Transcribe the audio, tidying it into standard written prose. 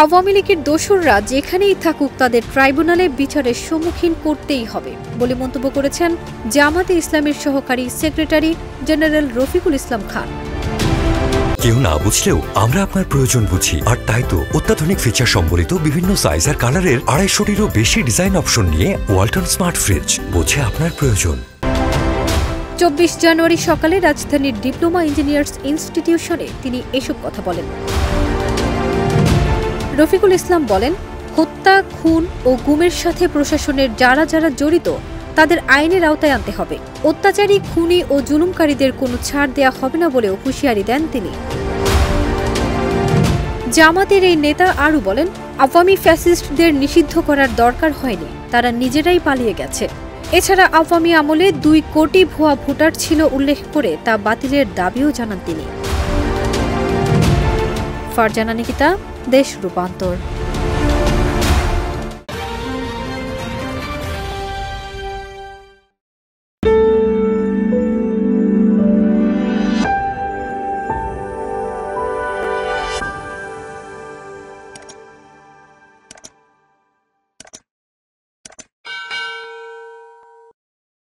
আওয়ামী লীগের দোসররা যেখানেই থাকুক তাদের ট্রাইব্যুনালে বিচারের সম্মুখীন করতেই হবে বলে মন্তব্য করেছেন জামাতে ইসলামের সহকারী সেক্রেটারি জেনারেল রফিকুল ইসলাম খান। কেউ না বুঝলেও আমরা আপনার প্রয়োজন বুঝি, আর তাই তো অত্যাধুনিক ফিচার সম্বলিত বিভিন্ন সাইজ আর কালারের 250-টিরও বেশি ডিজাইন অপশন নিয়ে ওয়ালটন স্মার্ট ফ্রিজ বোঝে আপনার প্রয়োজন। 24 জানুয়ারি সকালে রাজধানীর ডিপ্লোমা ইঞ্জিনিয়ার্স ইনস্টিটিউশনে তিনি এসব কথা বলেন। রফিকুল ইসলাম বলেন, হত্যা, খুন ও গুমের সাথে প্রশাসনের যারা যারা জড়িত তাদের আইনের আওতায় আনতে হবে। অত্যাচারী, খুনি ও জুলুমকারীদের কোনো ছাড় দেয়া হবে না বলেও হুঁশিয়ারি দেন তিনি। জামাতের এই নেতা আরও বলেন, আওয়ামী ফ্যাসিস্টদের নিষিদ্ধ করার দরকার হয়নি, তারা নিজেরাই পালিয়ে গেছে। এছাড়া আওয়ামী আমলে 2 কোটি ভুয়া ভোটার ছিল উল্লেখ করে তা বাতিলের দাবিও জানান তিনি। ফারজানা নিকিতা, দেশ রূপান্তর।